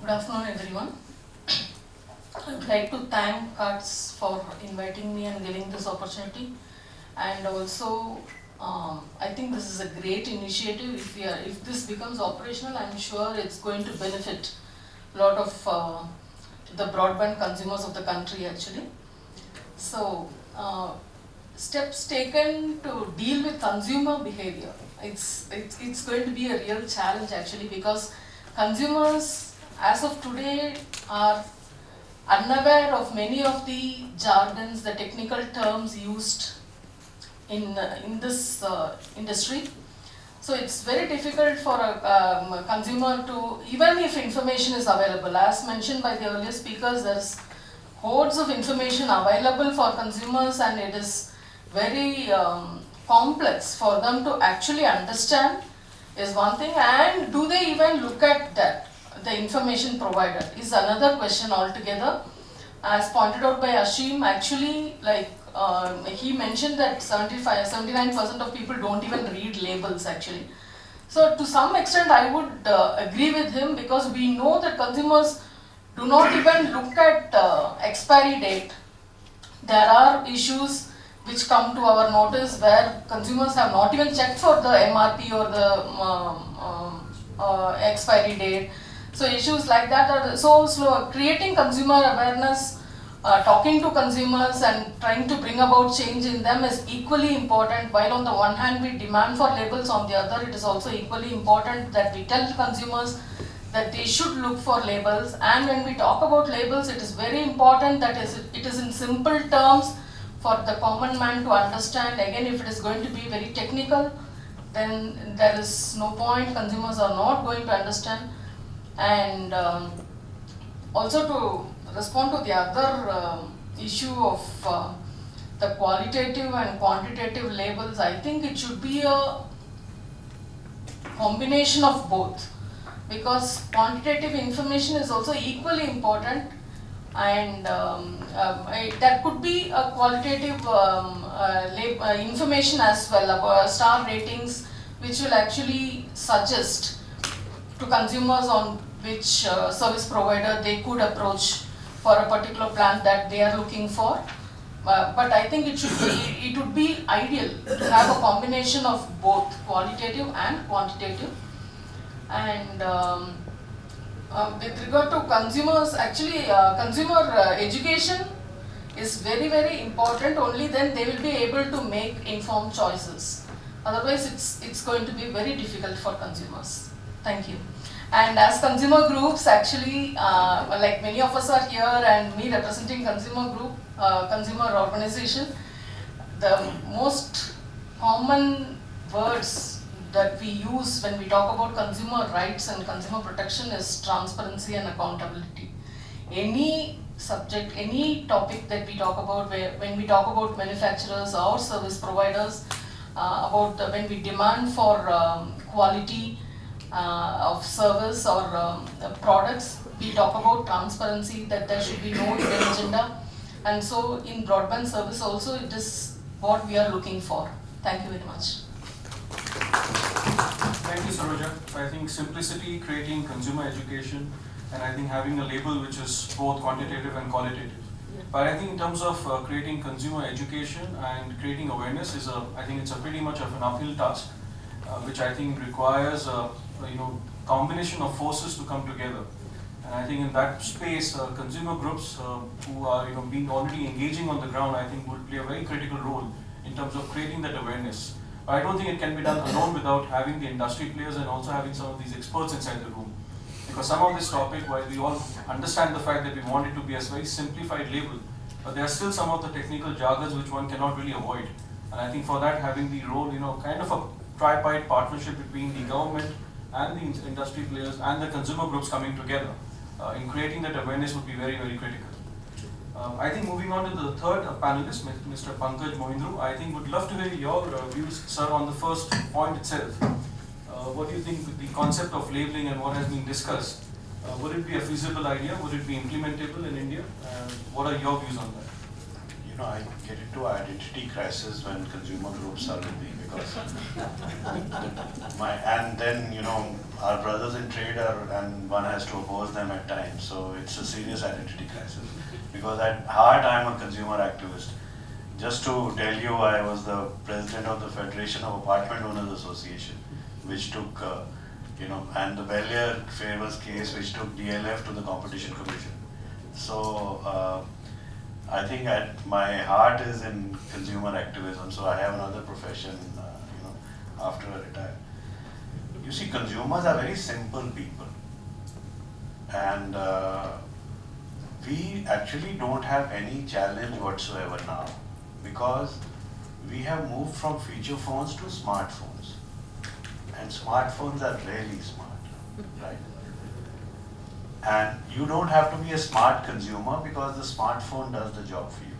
Good afternoon, everyone. I would like to thank CARTS for inviting me and giving this opportunity. And also, I think this is a great initiative. If this becomes operational, I'm sure it's going to benefit a lot of the broadband consumers of the country actually. So, steps taken to deal with consumer behavior. It's going to be a real challenge actually, because consumers as of today are unaware of many of the jargons, the technical terms used in this industry. So it's very difficult for a consumer to, even if information is available, as mentioned by the earlier speakers, there's hordes of information available for consumers, and it is very complex for them to actually understand is one thing, and do they even look at that, the information provided, is another question altogether. As pointed out by Ashim, actually, like he mentioned that 79% of people don't even read labels actually. So to some extent I would agree with him, because we know that consumers do not even look at expiry date. There are issues which come to our notice where consumers have not even checked for the MRP or the expiry date. So issues like that are so slow. Creating consumer awareness, talking to consumers and trying to bring about change in them is equally important. While on the one hand we demand for labels, on the other it is also equally important that we tell consumers that they should look for labels. And when we talk about labels, it is very important that it is in simple terms for the common man to understand. Again, if it is going to be very technical, then there is no point, consumers are not going to understand. And also to respond to the other issue of the qualitative and quantitative labels, I think it should be a combination of both, because quantitative information is also equally important, and that could be a qualitative information as well, about star ratings, which will actually suggest to consumers on which service provider they could approach for a particular plan that they are looking for. But I think it would be ideal to have a combination of both qualitative and quantitative. And with regard to consumers, actually consumer education is very, very important. Only then they will be able to make informed choices. Otherwise it's going to be very difficult for consumers. Thank you. And as consumer groups, actually, like many of us are here, and me representing consumer group, consumer organization, the most common words that we use when we talk about consumer rights and consumer protection is transparency and accountability. Any subject, any topic that we talk about, when we talk about manufacturers or service providers, when we demand for quality of service or products, we talk about transparency, that there should be no hidden agenda. And so in broadband service also, it is what we are looking for. Thank you very much. Thank you, Saroja. I think simplicity, creating consumer education, and I think having a label which is both quantitative and qualitative. But I think in terms of creating consumer education and creating awareness I think it's a pretty much of an uphill task, which I think requires combination of forces to come together. And I think in that space, consumer groups who are being already engaging on the ground, I think would play a very critical role in terms of creating that awareness. But I don't think it can be done alone without having the industry players and also having some of these experts inside the room. Because some of this topic, while we all understand the fact that we want it to be a very simplified label, but there are still some of the technical jargons which one cannot really avoid. And I think for that, having the role, kind of a tripartite partnership between the government and the industry players and the consumer groups coming together in creating that awareness would be very, very critical. I think moving on to the third panelist, Mr. Pankaj Mohindroo, I think would love to hear your views, sir, on the first point itself. What do you think with the concept of labeling and what has been discussed? Would it be a feasible idea? Would it be implementable in India? What are your views on that? Yeah. I get into identity crisis when consumer groups are with me because and then, our brothers in trade are, and one has to oppose them at times. So it's a serious identity crisis because at heart I'm a consumer activist. Just to tell you, I was the president of the Federation of Apartment Owners Association, which took, and the Bellier famous case which took DLF to the Competition Commission. So I think at my heart is in consumer activism, so I have another profession, after I retire. You see, consumers are very simple people, and we actually don't have any challenge whatsoever now because we have moved from feature phones to smartphones, and smartphones are really smart, right? And you don't have to be a smart consumer because the smartphone does the job for you.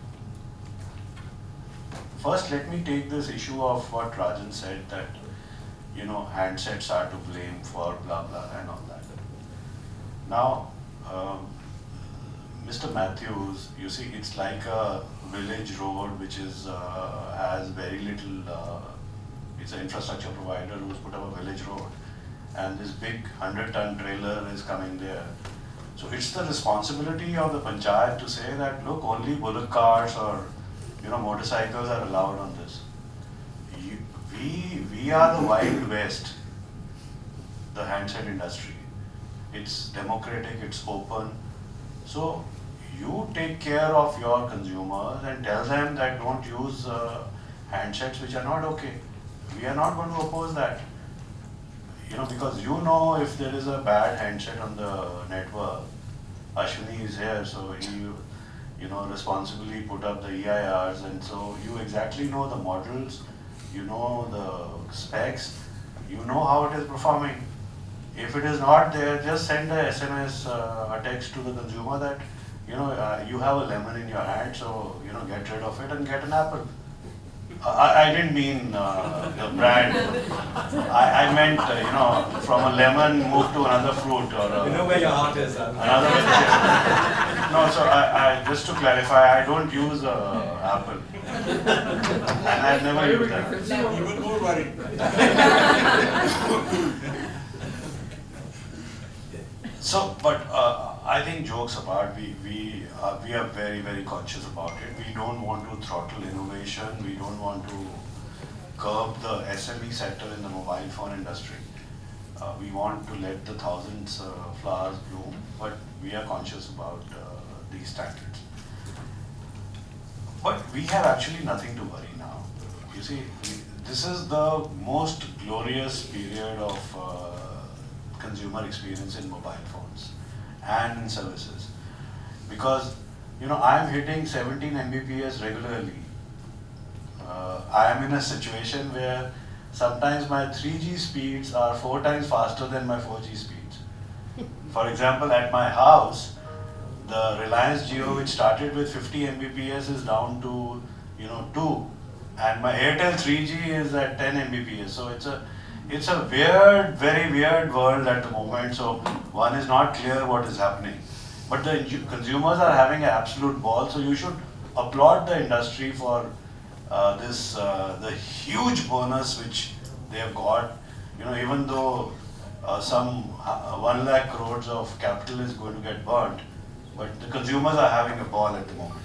First, let me take this issue of what Rajan said that, handsets are to blame for blah blah and all that. Now, Mr. Matthews, you see, it's like a village road which is has very little. It's an infrastructure provider who's put up a village road, and this big 100-ton trailer is coming there. So it's the responsibility of the panchayat to say that, look, only bullock cars or motorcycles are allowed on this. We are the Wild West, the handset industry. It's democratic, it's open. So you take care of your consumers and tell them that don't use handsets which are not okay. We are not going to oppose that. Because if there is a bad handset on the network, Ashwini is here, so he, responsibly put up the EIRs, and so you exactly know the models, you know the specs, you know how it is performing. If it is not there, just send a SMS, a text to the consumer that, you have a lemon in your hand, so, get rid of it and get an apple. I didn't mean the brand. I meant, from a lemon move to another fruit or You know where your heart is. another vegetable. No, so I just to clarify, I don't use apple. And I've never used that. Even more worried. So, but I think jokes apart, we are very, very conscious about it. We don't want to throttle innovation. We don't want to curb the SME sector in the mobile phone industry. We want to let the thousands flowers bloom, but we are conscious about these standards. But we have actually nothing to worry now. You see, this is the most glorious period of consumer experience in mobile phones and in services, because I'm hitting 17 Mbps regularly. I am in a situation where sometimes my 3G speeds are 4 times faster than my 4G speeds. For example, at my house, the Reliance Jio, which started with 50 Mbps, is down to 2, and my Airtel 3G is at 10 Mbps. So it's a weird, very weird world at the moment. So one is not clear what is happening, but the consumers are having an absolute ball. So you should applaud the industry for the huge bonus which they have got. Even though some 1 lakh crores of capital is going to get burnt, but the consumers are having a ball at the moment.